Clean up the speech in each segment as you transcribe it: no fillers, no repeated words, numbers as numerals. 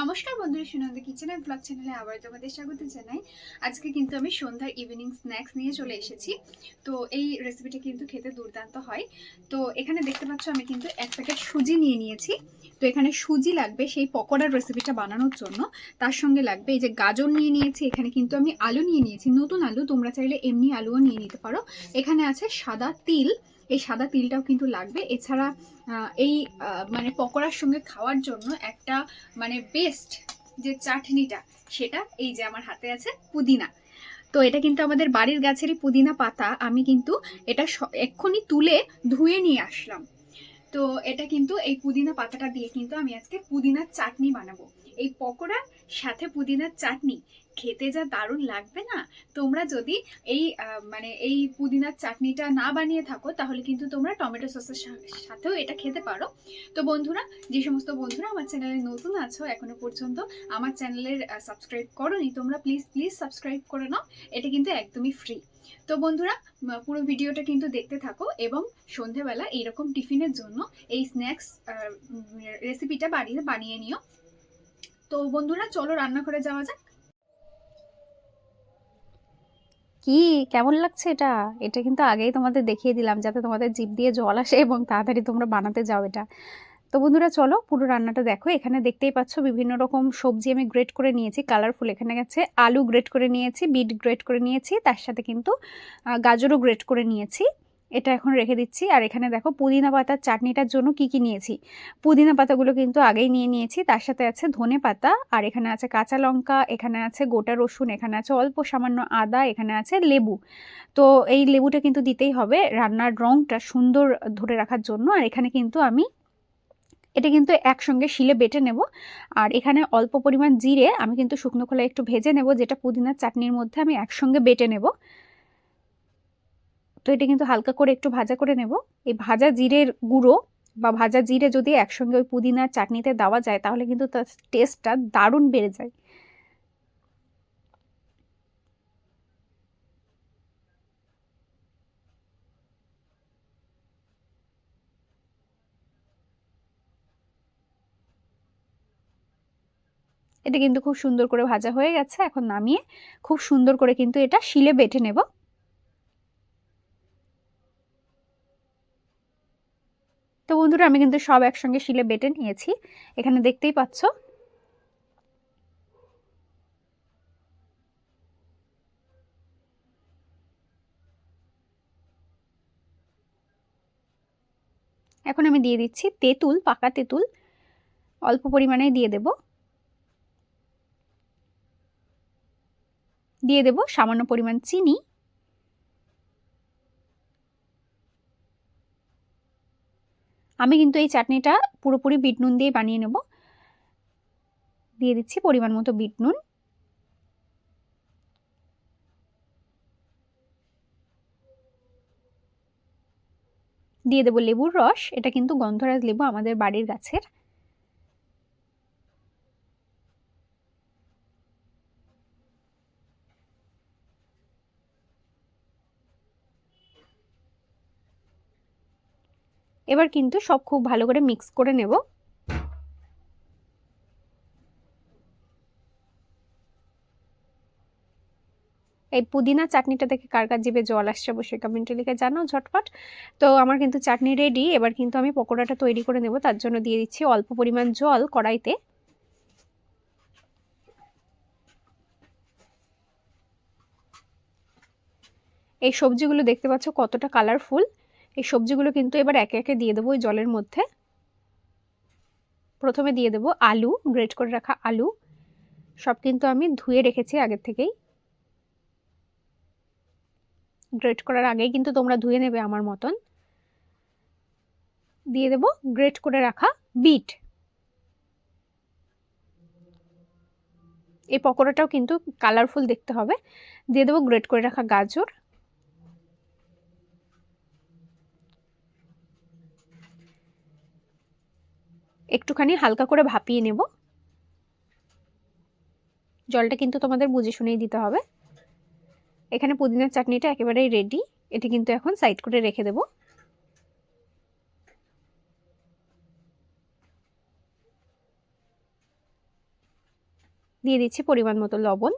নমস্কার বন্ধুরা, Sunanda kitchen and blog চ্যানেলে আবার তোমাদের স্বাগত জানাই। আজকে কিন্তু আমি সন্ধ্যার ইভিনিং স্ন্যাক্স নিয়ে চলে এসেছি। তো এই রেসিপিটা কিন্তু খেতে দুর্দান্ত হয়। তো এখানে দেখতে পাচ্ছ আমি কিন্তু এক প্যাকেট সুজি নিয়ে নিয়েছি। তো এখানে সুজি লাগবে সেই পকোড়ার রেসিপিটা বানানোর জন্য। তার সঙ্গে লাগবে এই যে গাজর নিয়ে নিয়েছি, এখানে কিন্তু আমি আলু নিয়ে নিয়েছি, নতুন আলু, তোমরা চাইলে এমনি আলুও নিয়ে নিতে পারো। এখানে আছে সাদা তিল, এই সাদা তিলটাও কিন্তু লাগবে। এছাড়া এই মানে পকোড়ার সঙ্গে খাওয়ার জন্য একটা মানে বেস্ট যে চাটনিটা, সেটা এই যে আমার হাতে আছে পুদিনা। তো এটা কিন্তু আমাদের বাড়ির গাছেরই পুদিনা পাতা। আমি কিন্তু এটা এক্ষুনি তুলে ধুয়ে নিয়ে আসলাম। তো এটা কিন্তু এই পুদিনা পাতাটা দিয়ে কিন্তু আমি আজকে পুদিনার চাটনি বানাবো। এই পকোড়ার সাথে পুদিনার চাটনি খেতে যা দারুণ লাগবে না। তোমরা যদি এই মানে এই পুদিনার চাটনিটা না বানিয়ে থাকো তাহলে কিন্তু তোমরা টমেটো সসের সাথেও এটা খেতে পারো। তো বন্ধুরা, যে সমস্ত বন্ধুরা আমার চ্যানেলে নতুন আছো, এখনো পর্যন্ত আমার চ্যানেলের সাবস্ক্রাইব করোনি, তোমরা প্লিজ প্লিজ সাবস্ক্রাইব করে নাও। এটা কিন্তু একদমই ফ্রি। তো বন্ধুরা, পুরো ভিডিওটা কিন্তু দেখতে থাকো এবং সন্ধেবেলা এইরকম টিফিনের জন্য এই স্ন্যাক্স রেসিপিটা বানিয়ে নিও। তো বন্ধুরা, চলো রান্নাঘরে যাওয়া যাক। কি কেমন লাগছে এটা? এটা কিন্তু আগেই তোমাদের দেখিয়ে দিলাম যাতে তোমাদের জিভ দিয়ে জল আসে এবং তাড়াতাড়ি তোমরা বানাতে যাও এটা। তো বন্ধুরা, চলো পুরো রান্নাটা দেখো। এখানে দেখতেই পাচ্ছ বিভিন্ন রকম সবজি আমি গ্রেট করে নিয়েছি, কালারফুল। এখানে গেছে আলু গ্রেট করে নিয়েছি, বিট গ্রেট করে নিয়েছি, তার সাথে কিন্তু গাজরও গ্রেট করে নিয়েছি। এটা এখন রেখে দিচ্ছি। আর এখানে দেখো পুদিনা পাতার চাটনিটার জন্য কি কি নিয়েছি। পুদিনা পাতাগুলো কিন্তু আগেই নিয়ে নিয়েছি, তার সাথে আছে ধনে পাতা, আর এখানে আছে কাঁচা লঙ্কা, এখানে আছে গোটা রসুন, এখানে আছে অল্প সামান্য আদা, এখানে আছে লেবু। তো এই লেবুটা কিন্তু দিতেই হবে রান্নার রঙটা সুন্দর ধরে রাখার জন্য। আর এখানে কিন্তু আমি এটা কিন্তু একসঙ্গে শিলে বেটে নেব। আর এখানে অল্প পরিমাণ জিরে আমি কিন্তু শুকনো খোলায় একটু ভেজে নেব, যেটা পুদিনার চাটনির মধ্যে আমি একসঙ্গে বেটে নেব। তো এটা কিন্তু হালকা করে একটু ভাজা করে নেব। এই ভাজা জিরের গুঁড়ো বা ভাজা জিরে যদি একসঙ্গে ওই পুদিনার চাটনিতে দেওয়া যায় তাহলে কিন্তু তার টেস্টটা দারুণ বেড়ে যায়। এটা কিন্তু খুব সুন্দর করে ভাজা হয়ে গেছে। এখন নামিয়ে খুব সুন্দর করে কিন্তু এটা শিলে বেটে নেব। তো বন্ধুরা, আমি কিন্তু সব একসঙ্গে শিলে বেটে নিয়েছি, এখানে দেখতেই পাচ্ছ। এখন আমি দিয়ে দিচ্ছি তেঁতুল, পাকা তেঁতুল অল্প পরিমাণে দিয়ে দেব। দিয়ে দেব সামান্য পরিমাণ চিনি। আমি কিন্তু এই চাটনিটা পুরোপুরি বিট নুন দিয়ে বানিয়ে নেব। দিয়ে দিচ্ছি পরিমাণ মতো বিট নুন। দিয়ে দেব লেবুর রস, এটা কিন্তু গন্ধরাজ লেবু আমাদের বাড়ির গাছের। এবার কিন্তু সব খুব ভালো করে মিক্স করে নেব। এই পুদিনা চাটনিটা দেখে কার কার জিভে জল আসছে অবশ্যই কমেন্টে লিখে জানাও ঝটপট। তো আমার কিন্তু চাটনি রেডি। এবার কিন্তু আমি পকোড়াটা তৈরি করে নেব, তার জন্য দিয়ে দিচ্ছি অল্প পরিমাণ জল কড়াইতে। এই সবজিগুলো দেখতে পাচ্ছ কতটা কালারফুল। এই সবজিগুলো কিন্তু এবার একে একে দিয়ে দেবো ওই জলের মধ্যে। প্রথমে দিয়ে দেবো আলু, গ্রেট করে রাখা আলু। সব কিন্তু আমি ধুয়ে রেখেছি আগের থেকেই। গ্রেট করার আগেই কিন্তু তোমরা ধুয়ে নেবে আমার মতন। দিয়ে দেবো গ্রেট করে রাখা বিট। এই পকোড়াটাও কিন্তু কালারফুল দেখতে হবে। দিয়ে দেবো গ্রেট করে রাখা গাজর। একটুখানি হালকা করে ভাপিয়ে নেব। জলটা কিন্তু তোমাদের বুঝে শুনেই দিতে হবে। এখানে পুদিনার চাটনিটা একেবারেই রেডি। এটি কিন্তু এখন সাইড করে রেখে দেব। দিয়ে দিচ্ছি পরিমাণ মতো লবণ।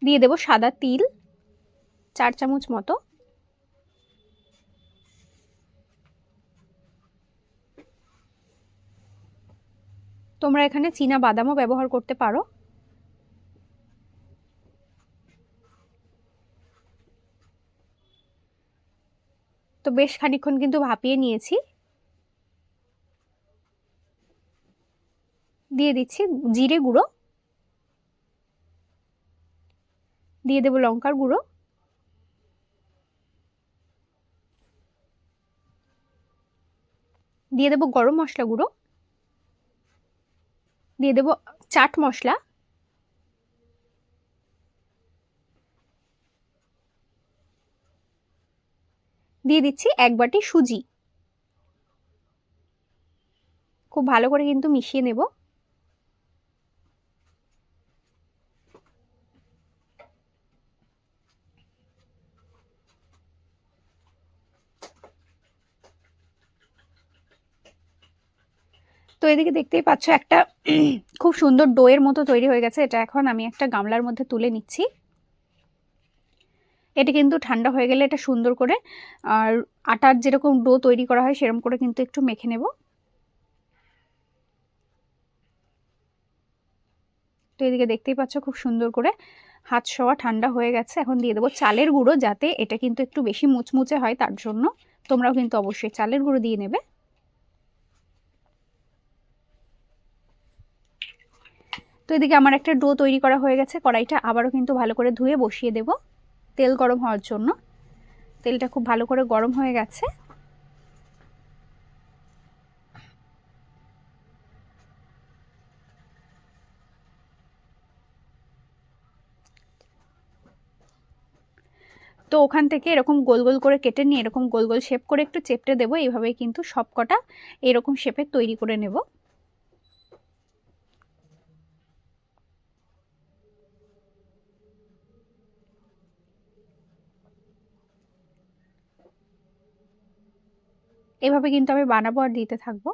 দিয়ে দেব সাদা তিল 4 চামচ মতো। তোমরা এখানে চীনা বাদামও ব্যবহার করতে পারো। তো বেশ খানিকক্ষণ কিন্তু ভাপিয়ে নিয়েছি। দিয়ে দিচ্ছি জিরে গুঁড়ো, দিয়ে দেব লঙ্কার গুঁড়ো, দিয়ে দেব গরম মশলা গুঁড়ো, দিয়ে দেব চাট মশলা, দিয়ে দিচ্ছি 1 বাটি সুজি। খুব ভালো করে কিন্তু মিশিয়ে নেব। তো এদিকে দেখতেই পাচ্ছ একটা খুব সুন্দর ডোয়ের মতো তৈরি হয়ে গেছে। এটা এখন আমি একটা গামলার মধ্যে তুলে নিচ্ছি। এটা কিন্তু ঠান্ডা হয়ে গেলে এটা সুন্দর করে আর আটার যেরকম ডো তৈরি করা হয় সেরকম করে কিন্তু একটু মেখে নেব। তো এদিকে দেখতেই পাচ্ছ খুব সুন্দর করে হাত সওয়া ঠান্ডা হয়ে গেছে। এখন দিয়ে দেবো চালের গুঁড়ো, যাতে এটা কিন্তু একটু বেশি মুচমুচে হয়, তার জন্য তোমরাও কিন্তু অবশ্যই চালের গুঁড়ো দিয়ে নেবে। তো এদিকে আমার একটা ডো তৈরি করা হয়ে গেছে। কড়াইটা আবারও কিন্তু ভালো করে ধুয়ে বসিয়ে দেব তেল গরম হওয়ার জন্য। তেলটা খুব ভালো করে গরম হয়ে গেছে। তো ওখান থেকে এরকম গোল গোল করে কেটে নিয়ে এরকম গোল গোল শেপ করে একটু চেপটে দেবো। এইভাবেই কিন্তু সব কটা এরকম শেপের তৈরি করে নেব। এভাবে কিন্তু আমি বানাবো আর দিতে থাকবো।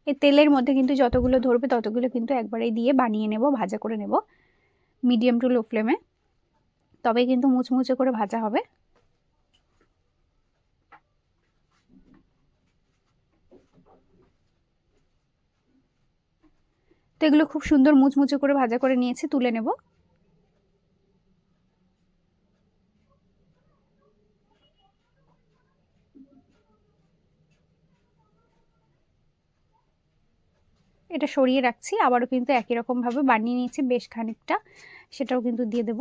এই তেলের মধ্যে কিন্তু যতগুলো ধরবে ততগুলো কিন্তু একবারেই দিয়ে বানিয়ে নেব, ভাজা করে নেব মিডিয়াম টু লো ফ্লেমে। তবেই কিন্তু মুচমুচে করে ভাজা হবে। তো এগুলো খুব সুন্দর মুচমুচে করে ভাজা করে নিয়েছি, তুলে নেব। এটা সরিয়ে রাখছি। আবারও কিন্তু একই রকম ভাবে বানিয়ে নিয়েছি বেশ খানিকটা, সেটাও কিন্তু দিয়ে দেব।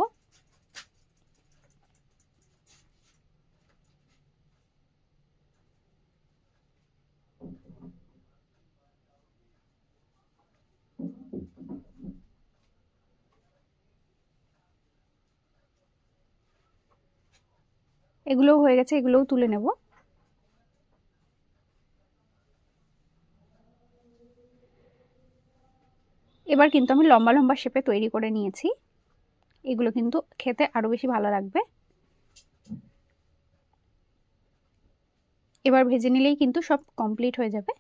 এগুলোও হয়ে গেছে, এগুলোও তুলে নেব। এবার কিন্তু আমি লম্বা লম্বা শেপে তৈরি করে নিয়েছি। এগুলো কিন্তু খেতে আরো বেশি ভালো লাগবে। এবার ভেজে নিলেই কিন্তু সব কমপ্লিট হয়ে যাবে।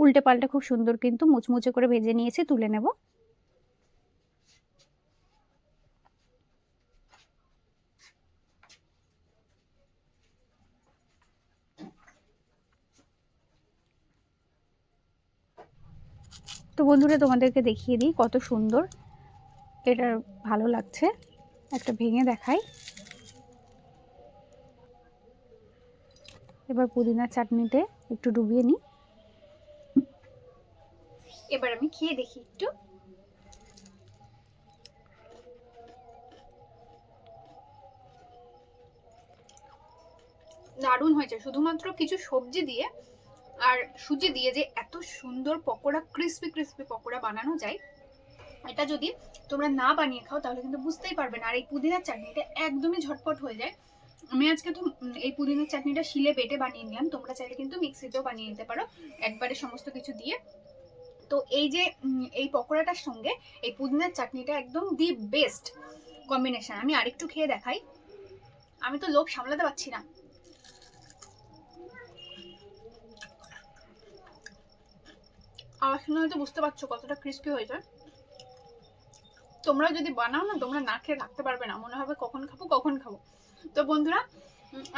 উল্টে পাল্টে খুব সুন্দর কিন্তু মুচমুচে করে ভেজে নিয়েছি, তুলে নেব। তো বন্ধুরা তোমাদেরকে দেখিয়ে দিই কত সুন্দর এটা ভালো লাগছে, একটা ভেঙে দেখাই। এবার পুদিনার চাটনিতে একটু ডুবিয়ে নিই। এবার আমি খেয়ে দেখি একটু। দারুণ হয়েছে। শুধুমাত্র কিছু সবজি দিয়ে আর সুজি দিয়ে যে এত সুন্দর পকোড়া, ক্রিস্পি ক্রিস্পি পকোড়া বানানো যায়, এটা যদি তোমরা না বানিয়ে খাও তাহলে কিন্তু বুঝতেই পারবে না। আর এই পুদিনার চাটনিটা একদমই ঝটপট হয়ে যায়। আমি আজকে তো এই পুদিনার চাটনিটা শিলে বেটে বানিয়ে নিলাম, তোমরা চাইলে কিন্তু মিক্সিতেও বানিয়ে নিতে পারো একবারে সমস্ত কিছু দিয়ে। তো এই যে এই পকোড়াটার সঙ্গে এই পুদিনার চাটনিটা একদম দি বেস্ট কম্বিনেশন। আমি আরেকটু খেয়ে দেখাই, আমি তো লোভ সামলাতে পারছি না। আওয়াজ শুনে হয়তো বুঝতে পারছো কতটা ক্রিস্পি হয়েছে। তোমরাও যদি বানাও না, তোমরা না খেয়ে থাকতে পারবে না, মনে হবে কখন খাবো কখন খাবো। তো বন্ধুরা,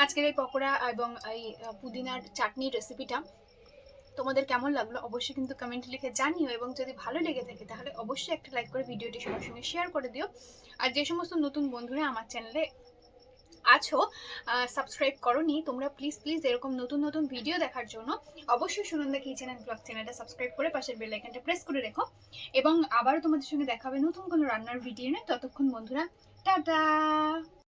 আজকের এই পকোড়া এবং এই পুদিনার চাটনির রেসিপিটা তোমাদের কেমন লাগলো অবশ্যই কিন্তু কমেন্টে লিখে জানিও, এবং যদি ভালো লেগে থাকে তাহলে অবশ্যই একটা লাইক করে ভিডিওটি সবার সঙ্গে শেয়ার করে দিও। আর যে সমস্ত নতুন বন্ধুরা আমার চ্যানেলে আছো, সাবস্ক্রাইব করোনি তোমরা, প্লিজ প্লিজ এরকম নতুন নতুন ভিডিও দেখার জন্য অবশ্যই সুনন্দা কিচেন অ্যান্ড ব্লগ চ্যানেলটা সাবস্ক্রাইব করে পাশের বেল আইকনটা প্রেস করে রেখো। এবং আবারও তোমাদের সঙ্গে দেখা হবে নতুন কোনো রান্নার ভিডিও নিয়ে। ততক্ষণ বন্ধুরা, টাটা।